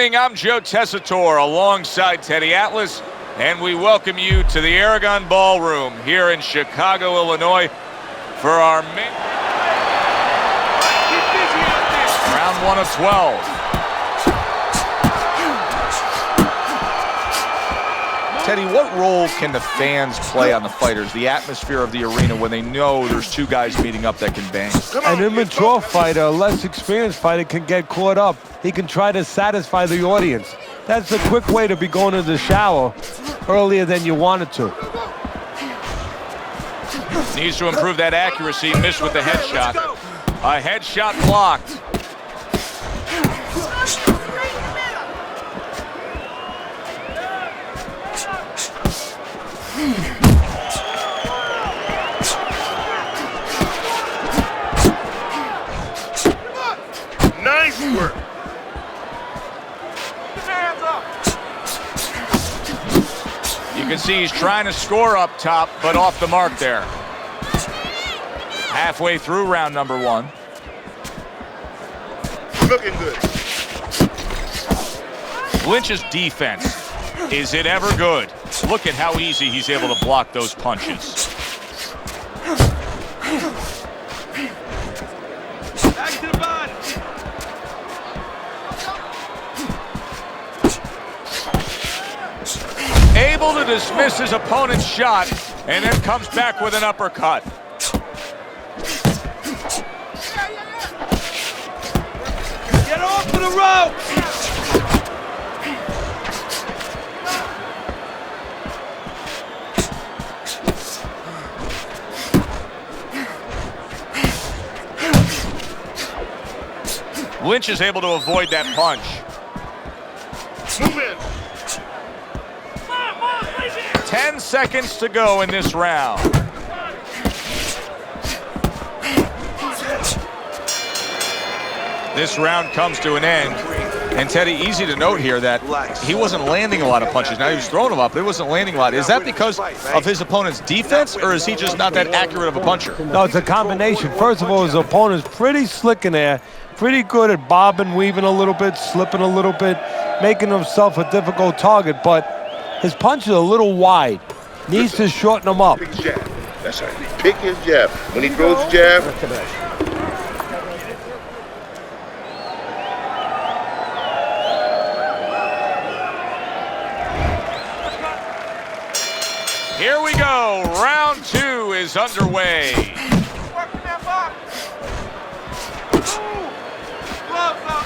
I'm Joe Tessitore alongside Teddy Atlas, and we welcome you to the Aragon Ballroom here in Chicago, Illinois for our main round 1 of 12. Teddy, what role can the fans play on the fighters, the atmosphere of the arena when they know there's two guys meeting up that can bang? An immature fighter, a less experienced fighter can get caught up. He can try to satisfy the audience. That's a quick way to be going to the shower earlier than you wanted to. Needs to improve that accuracy, missed with the headshot. A headshot blocked. Nice work. Hands up. You can see he's trying to score up top, but off the mark there. Halfway through round number 1. Looking good. Lynch's defense, is it ever good? Look at how easy he's able to block those punches. Back to the body. Able to dismiss his opponent's shot, and then comes back with an uppercut. Get off to the rope. Lynch is able to avoid that punch. Move in. 10 seconds to go in this round. This round comes to an end. And Teddy, easy to note here that he wasn't landing a lot of punches. Now he was throwing them up, but he wasn't landing a lot. Is that because of his opponent's defense, or is he just not that accurate of a puncher? No, it's a combination. First of all, his opponent's pretty slick in there, pretty good at bobbing, weaving a little bit, slipping a little bit, making himself a difficult target, but his punch is a little wide. Needs to shorten them up. Pick jab. That's right. Pick his jab. When he throws the jab, Here we go. Round 2 is underway. working that box. Gloves up.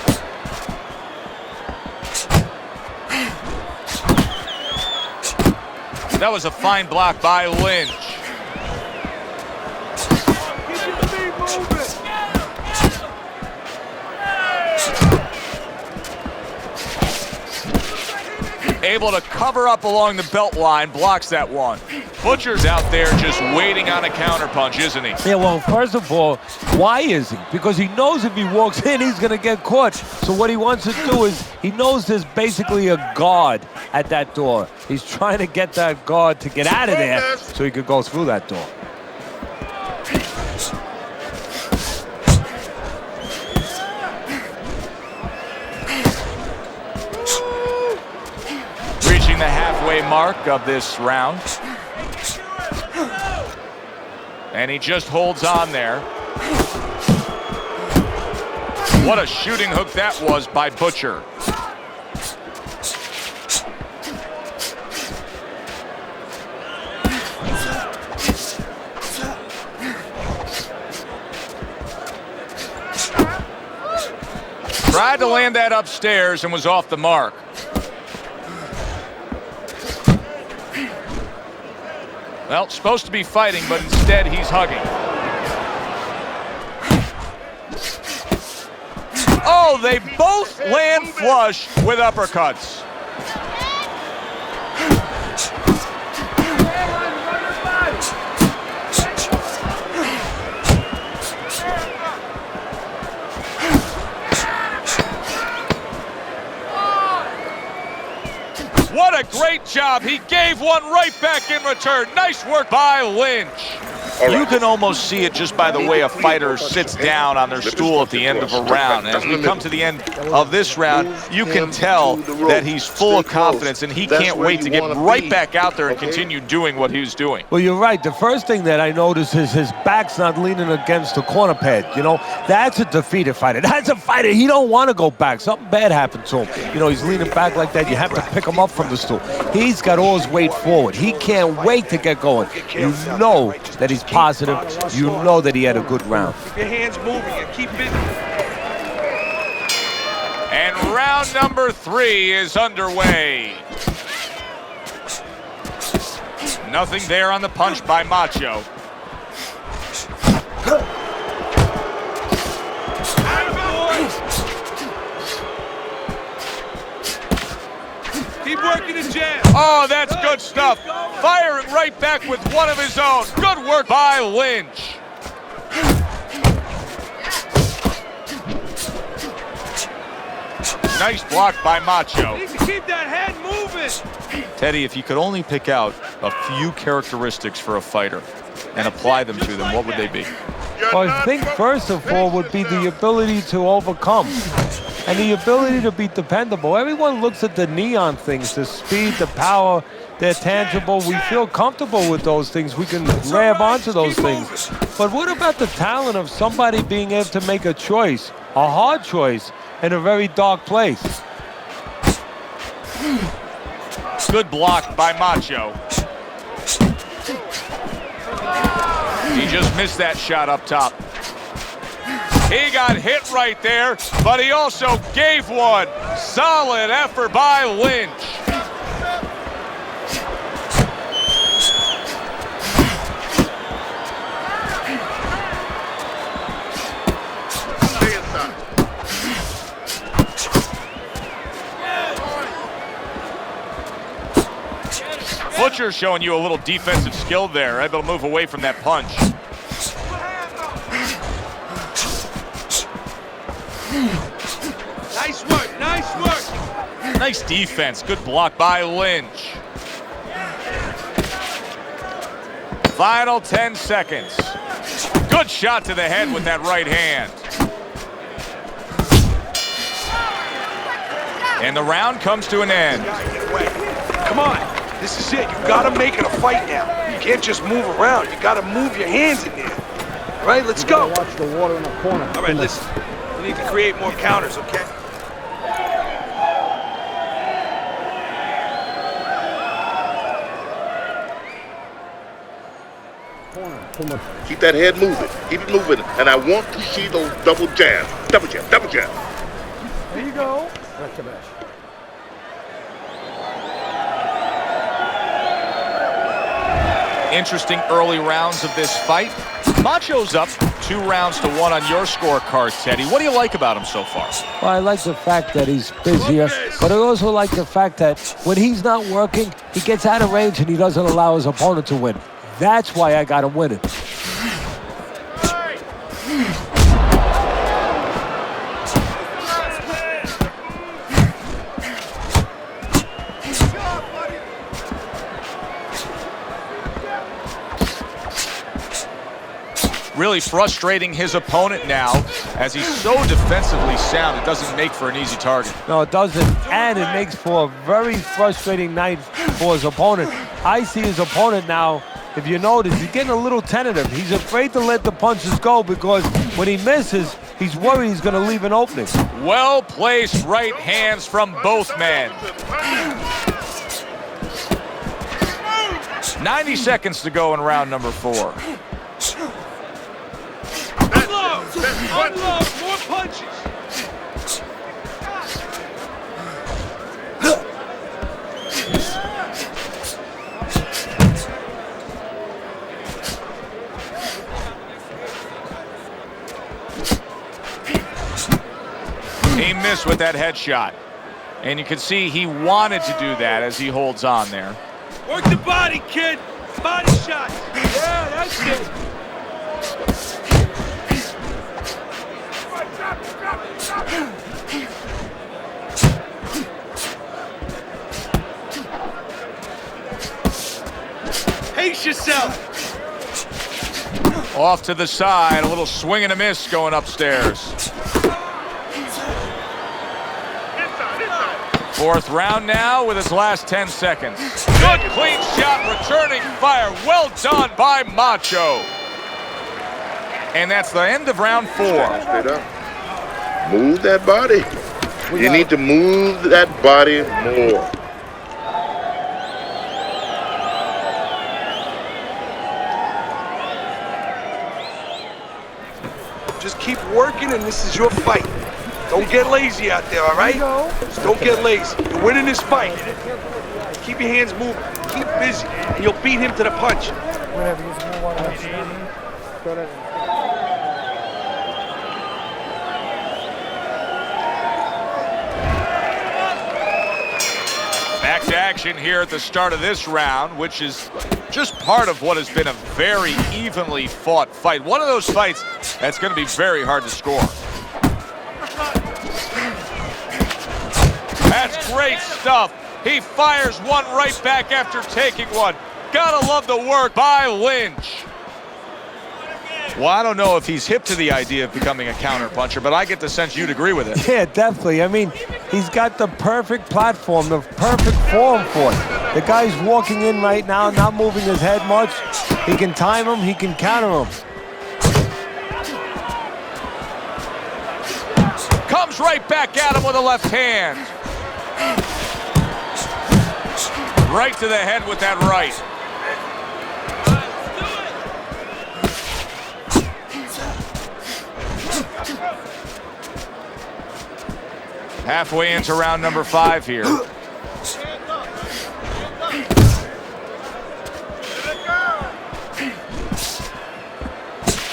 That was a fine block by Lynch. Keep your feet moving. Able to cover up along the belt line, blocks that one. Butcher's out there just waiting on a counterpunch, isn't he? Yeah, well, first of all, why is he? Because he knows if he walks in, he's going to get caught. So what he wants to do is, he knows there's basically a guard at that door. He's trying to get that guard to get out of there so he could go through that door. Reaching the halfway mark of this round. And he just holds on there. What a shooting hook that was by Butcher. Tried to land that upstairs and was off the mark. Well, supposed to be fighting, but instead he's hugging. Oh, they both land flush with uppercuts. What a great job. He gave one right back in return. Nice work by Lynch. You can almost see it just by the way a fighter sits down on their stool at the end of a round. As we come to the end of this round, you can tell that he's full of confidence and he can't wait to get right back out there and continue doing what he's doing. Well, you're right. The first thing that I notice is his back's not leaning against the corner pad. You know, that's a defeated fighter. That's a fighter. He don't want to go back. Something bad happened to him. You know, he's leaning back like that. You have to pick him up from the stool. He's got all his weight forward. He can't wait to get going. You know that he's positive. You know that he had a good round. Keep your hands moving and keep it. And round number 3 is underway. Nothing there on the punch by Macho. Keep working the jab. Oh, that's good stuff. Firing right back with one of his own. Good work by Lynch. Nice block by Macho. Need to keep that head moving. Teddy, if you could only pick out a few characteristics for a fighter and apply them to them, what would they be? Well, I think first of all would be the ability to overcome and the ability to be dependable. Everyone looks at the neon things, the speed, the power, they're tangible. We feel comfortable with those things. We can grab onto those things. But what about the talent of somebody being able to make a choice, a hard choice, in a very dark place? Good block by Macho. He just missed that shot up top. He got hit right there, but he also gave one. Solid effort by Lynch. Butcher showing you a little defensive skill there, able to move away from that punch. Nice work, nice work. Nice defense, good block by Lynch. Final 10 seconds. Good shot to the head with that right hand. And the round comes to an end. Come on. This is it. You gotta make it a fight now. You can't just move around. You gotta move your hands in there. All right, let's go. Watch the water in the corner. All right, listen. We need to create more counters, okay? Keep that head moving. Keep it moving. And I want to see those double jabs. Double jab, double jab. There you go. That's the best. Interesting early rounds of this fight. Macho's up 2 rounds to 1 on your scorecard, Teddy. What do you like about him so far? Well, I like the fact that he's busier, but I also like the fact that when he's not working, he gets out of range and he doesn't allow his opponent to win. That's why I got him winning. Really frustrating his opponent now as he's so defensively sound. It doesn't make for an easy target. No, it doesn't, and it makes for a very frustrating night for his opponent. I see his opponent now, if you notice, he's getting a little tentative. He's afraid to let the punches go because when he misses, he's worried he's going to leave an opening. Well-placed right hands from both men. 90 seconds to go in round number 4. Unload, more punches. He missed with that headshot. And you can see he wanted to do that as he holds on there. Work the body, kid. Body shot. Yeah, that's it. Pace yourself. Off to the side, a little swing and a miss going upstairs. Fourth round now with his last 10 seconds. Good clean shot, returning fire. Well done by Macho. And that's the end of round 4. Move that body. You need to move that body more. Just keep working, and this is your fight. Don't get lazy out there, all right? Just don't get lazy. You're winning this fight. Keep your hands moving. Keep busy, and you'll beat him to the punch. Back to action here at the start of this round, which is just part of what has been a very evenly fought fight. One of those fights that's going to be very hard to score. That's great stuff. He fires one right back after taking one. Gotta love the work by Lynch. Well, I don't know if he's hip to the idea of becoming a counterpuncher, but I get the sense you'd agree with it. Yeah, definitely. I mean, he's got the perfect platform, the perfect form for it. The guy's walking in right now, not moving his head much. He can time him, he can counter him. Comes right back at him with a left hand. Right to the head with that right. Halfway into round number 5 here.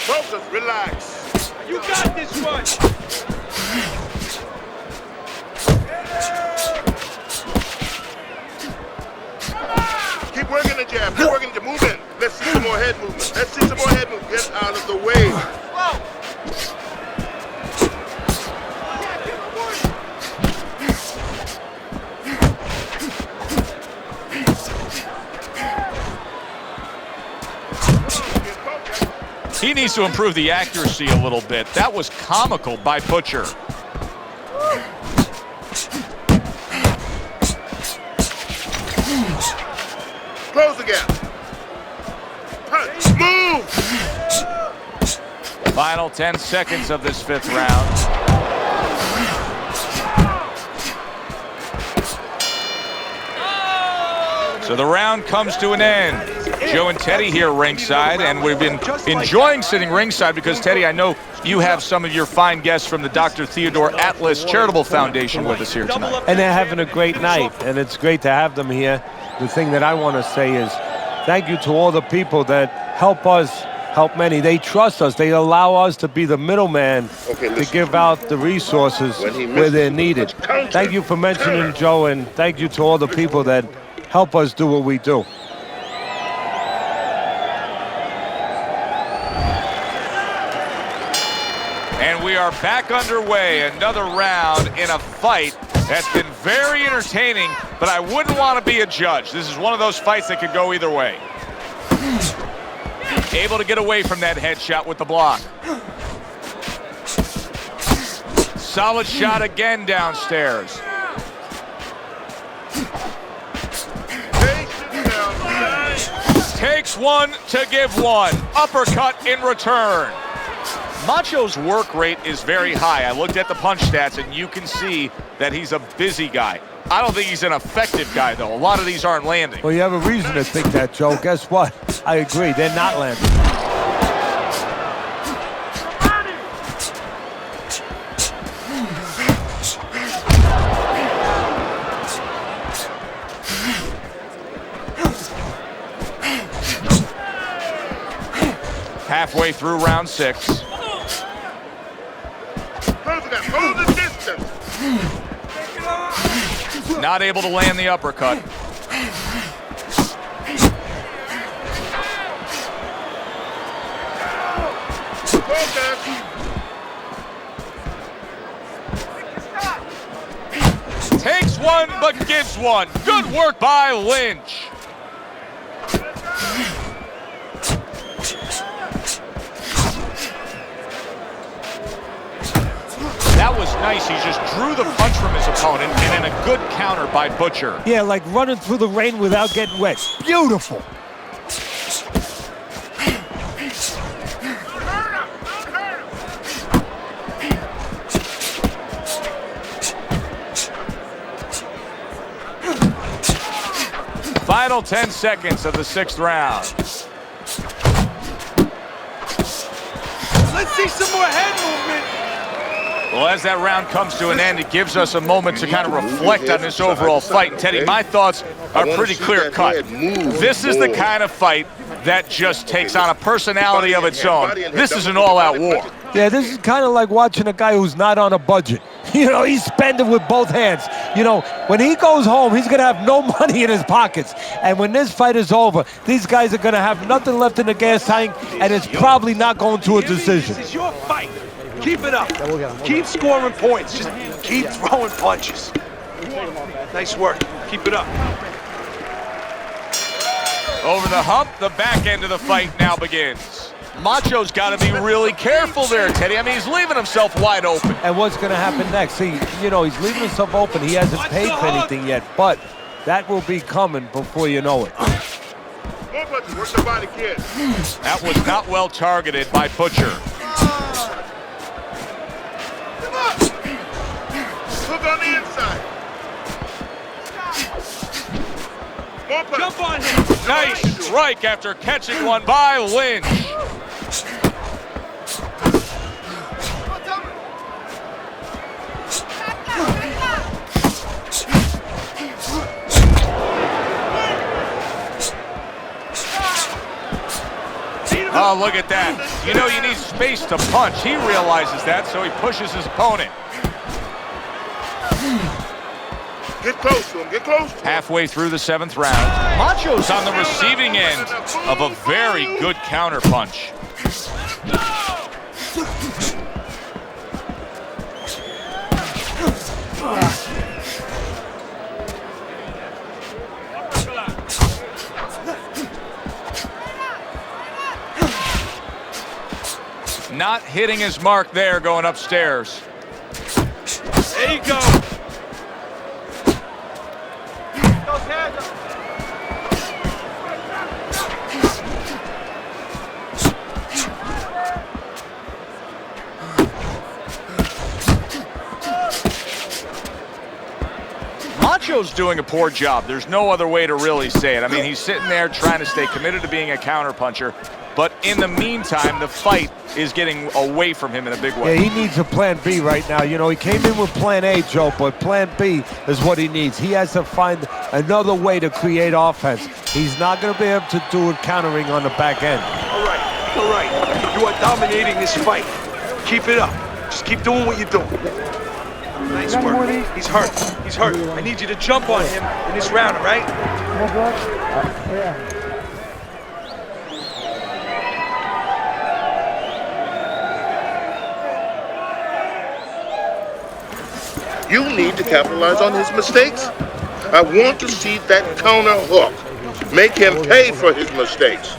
Focus, relax. You got this one. Keep working the jab. Keep working the movement. Let's see some more head movement. Let's see some more head movement. Get out of the way. He needs to improve the accuracy a little bit. That was comical by Butcher. Close the gap. Punch. Move. Final 10 seconds of this 5th round. So the round comes to an end. Joe and Teddy here ringside, and we've been enjoying sitting ringside because, Teddy, I know you have some of your fine guests from the Dr. Theodore Atlas Charitable Foundation with us here tonight. And they're having a great night, and it's great to have them here. The thing that I want to say is thank you to all the people that help us, help many. They trust us. They allow us to be the middleman to give out the resources where they're needed. Thank you for mentioning Joe, and thank you to all the people that help us do what we do. And we are back underway. Another round in a fight that's been very entertaining, but I wouldn't want to be a judge. This is one of those fights that could go either way. Able to get away from that headshot with the block. Solid shot again downstairs. Takes one to give one. Uppercut in return. Macho's work rate is very high. I looked at the punch stats, and you can see that he's a busy guy. I don't think he's an effective guy, though. A lot of these aren't landing. Well, you have a reason to think that, Joe. Guess what? I agree. They're not landing. Halfway through round 6. Hold the distance. Not able to land the uppercut. Takes one, but gives one. Good work by Lynch. That was nice. He just drew the punch from his opponent, and then a good counter by Butcher. Yeah, like running through the rain without getting wet. Beautiful. Final 10 seconds of the 6th round. Let's see some more head movement. Well, as that round comes to an end, it gives us a moment to kind of reflect on this overall fight. And Teddy, my thoughts are pretty clear-cut. This is the kind of fight that just takes on a personality of its own. This is an all-out war. Yeah, this is kind of like watching a guy who's not on a budget. You know, he's spending with both hands. You know, when he goes home, he's going to have no money in his pockets. And when this fight is over, these guys are going to have nothing left in the gas tank, and it's probably not going to a decision. This is your fight. Keep it up. Keep scoring points. Just keep throwing punches. Nice work. Keep it up. Over the hump, the back end of the fight now begins. Macho's got to be really careful there, Teddy. I mean, he's leaving himself wide open. And what's going to happen next? See, you know, he's leaving himself open. He hasn't paid for anything yet, but that will be coming before you know it. That was not well targeted by Butcher. Look on the inside. Jump on him. Nice strike after catching one by Lynch. Oh, look at that. You know you need space to punch. He realizes that, so he pushes his opponent. Get close to him. Get close to him. Halfway through the 7th round, Macho's on the receiving end of a very good counter punch. Not hitting his mark there going upstairs. There you go. Macho's doing a poor job. There's no other way to really say it. I mean, he's sitting there trying to stay committed to being a counterpuncher, but in the meantime, the fight is getting away from him in a big way. Yeah, he needs a plan B right now. You know, he came in with plan A, Joe, but plan B is what he needs. He has to find another way to create offense. He's not going to be able to do it countering on the back end. All right. You are dominating this fight. Keep it up. Just keep doing what you're doing. Nice work. He's hurt. He's hurt. I need you to jump on him in this round, all right? You need to capitalize on his mistakes. I want to see that counter hook. Make him pay for his mistakes.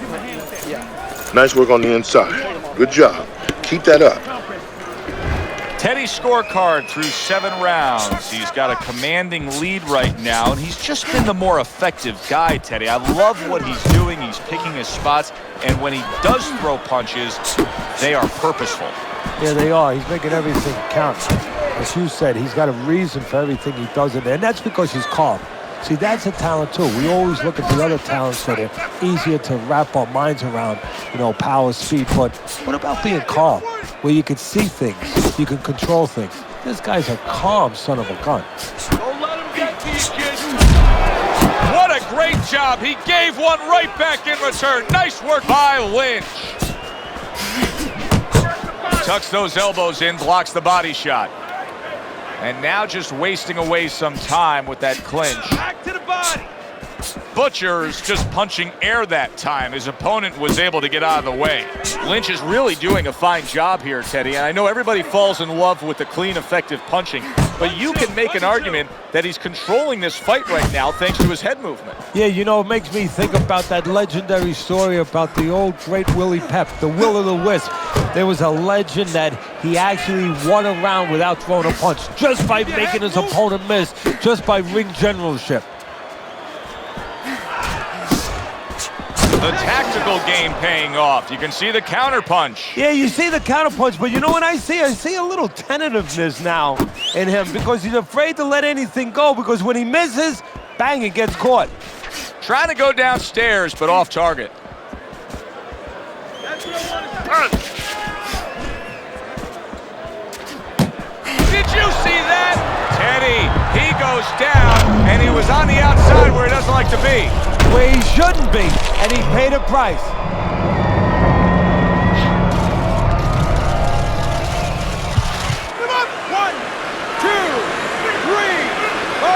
Nice work on the inside. Good job. Keep that up. Teddy's scorecard through 7 rounds. He's got a commanding lead right now, and he's just been the more effective guy, Teddy. I love what he's doing. He's picking his spots, and when he does throw punches, they are purposeful. Yeah, they are. He's making everything count. As you said, he's got a reason for everything he does in there, and that's because he's calm. See, that's a talent, too. We always look at the other talents that are easier to wrap our minds around, you know, power, speed, but what about being calm, where you can see things, you can control things? This guy's a calm son of a gun. Don't let him get to you, kid. What a great job. He gave one right back in return. Nice work by Lynch. Tucks those elbows in, blocks the body shot. And now just wasting away some time with that clinch. Back to the body. Butcher's just punching air that time. His opponent was able to get out of the way. Lynch is really doing a fine job here, Teddy. And I know everybody falls in love with the clean, effective punching, but you can make an argument that he's controlling this fight right now thanks to his head movement. Yeah, you know, it makes me think about that legendary story about the old great Willie Pep, the Will o' the Wisp. There was a legend that he actually won a round without throwing a punch, just by making his opponent miss, just by ring generalship. The tactical game paying off. You can see the counter punch. Yeah, you see the counter punch, but you know what I see? I see a little tentativeness now in him because he's afraid to let anything go, because when he misses, bang, it gets caught. Trying to go downstairs, but off target. Did you see that? Teddy, he goes down, and he was on the outside where he doesn't like to be. Where he shouldn't be, and he paid a price. Come on. 1, 2, 3, 4,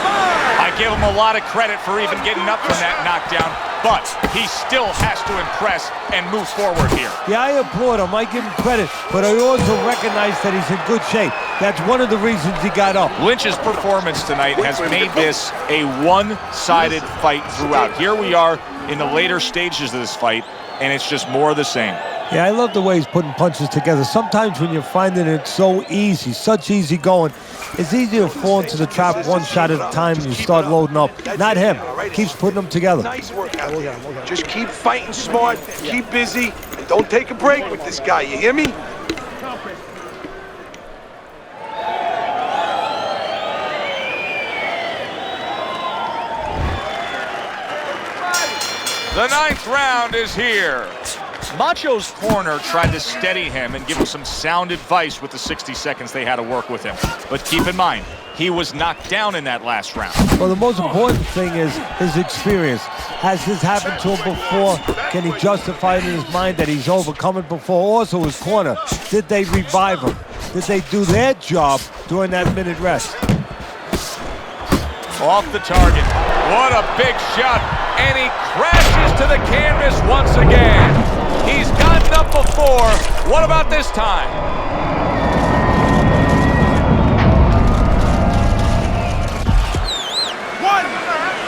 5. I give him a lot of credit for even getting up from that knockdown, but he still has to impress and move forward here. Yeah, I applaud him. I give him credit, but I also recognize that he's in good shape. That's one of the reasons he got up. Lynch's performance tonight has made this a one-sided fight throughout. Here we are in the later stages of this fight, and it's just more of the same. Yeah, I love the way he's putting punches together. Sometimes when you're finding it so easy, such easy going, it's easy to fall into the trap one shot at a time and you start loading up. Not him. Keeps putting them together. Nice work out there. Just keep fighting smart, keep busy, and don't take a break with this guy. You hear me? The 9th round is here. Macho's corner tried to steady him and give him some sound advice with the 60 seconds they had to work with him. But keep in mind, he was knocked down in that last round. Well, the most important thing is his experience. Has this happened to him before? Can he justify it in his mind that he's overcome it before? Also, his corner, did they revive him? Did they do their job during that minute rest? Off the target. What a big shot. And he crashes to the canvas once again. He's gotten up before. What about this time? One,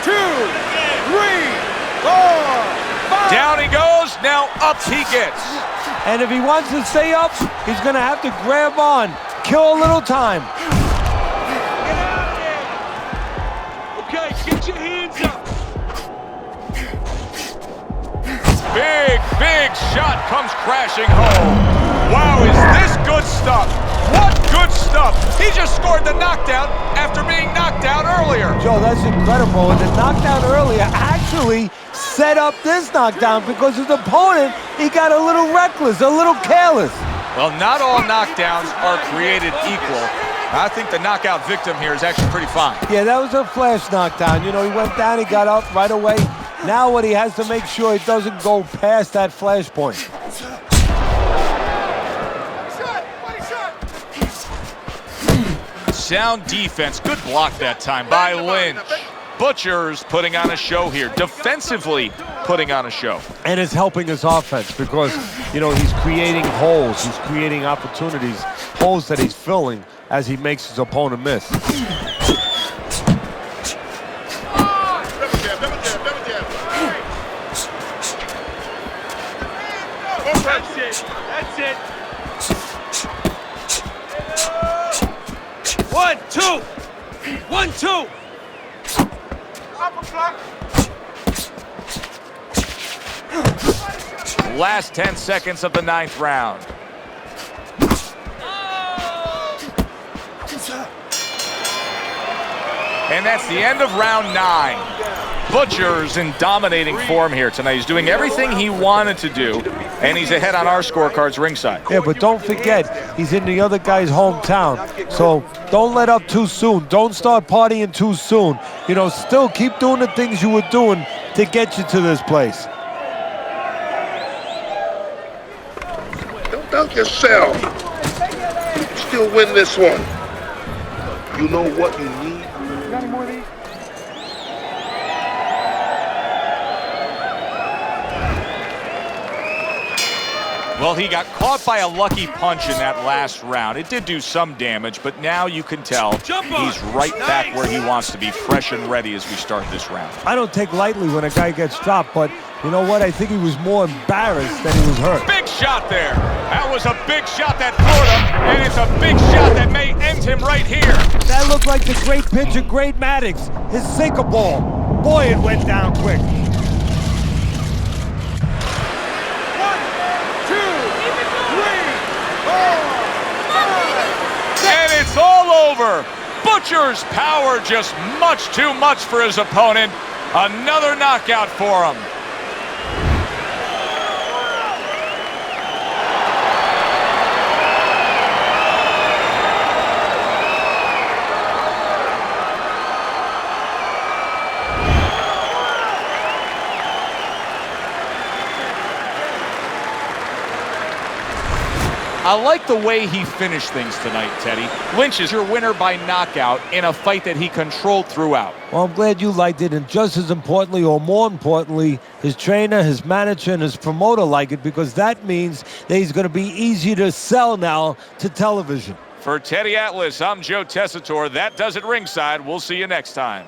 2, 3, 4, 5. Down he goes. Now up he gets. And if he wants to stay up, he's going to have to grab on. Kill a little time. Get out of there. Okay, get your hands up. Big shot comes crashing home. Wow, is this good stuff? What good stuff? He just scored the knockdown after being knocked out earlier. Joe, that's incredible. And the knockdown earlier actually set up this knockdown because his opponent, he got a little reckless, a little careless. Well, not all knockdowns are created equal. I think the knockout victim here is actually pretty fine. Yeah, that was a flash knockdown. You know, he went down, he got up right away. Now what he has to make sure he doesn't go past that flash point. Sound defense. Good block that time by Lynch. Butcher's putting on a show here. Defensively putting on a show. And it's helping his offense because, you know, he's creating holes. He's creating opportunities, holes that he's filling as he makes his opponent miss. That's it. 1, 2. 1, 2. Last 10 seconds of the 9th round. And that's the end of round 9. Butcher's in dominating form here tonight. He's doing everything he wanted to do, and he's ahead on our scorecards ringside. Yeah, but don't forget, he's in the other guy's hometown. So don't let up too soon. Don't start partying too soon. You know, still keep doing the things you were doing to get you to this place. Don't doubt yourself. You still win this one. You know what you need? You got any more of these? Well, he got caught by a lucky punch in that last round. It did do some damage, but now you can tell he's right back where he wants to be, fresh and ready as we start this round. I don't take lightly when a guy gets dropped, but you know what? I think he was more embarrassed than he was hurt. Big shot there. That was a big shot that floored him, and it's a big shot that may end him right here. That looked like the great pitcher, Great Maddox, his sinker ball. Boy, it went down quick. 1, 2, 3, 4, 5. And it's all over. Butcher's power just much too much for his opponent. Another knockout for him. I like the way he finished things tonight, Teddy. Lynch is your winner by knockout in a fight that he controlled throughout. Well, I'm glad you liked it, and just as importantly, or more importantly, his trainer, his manager, and his promoter like it, because that means that he's going to be easy to sell now to television. For Teddy Atlas, I'm Joe Tessitore. That does it ringside. We'll see you next time.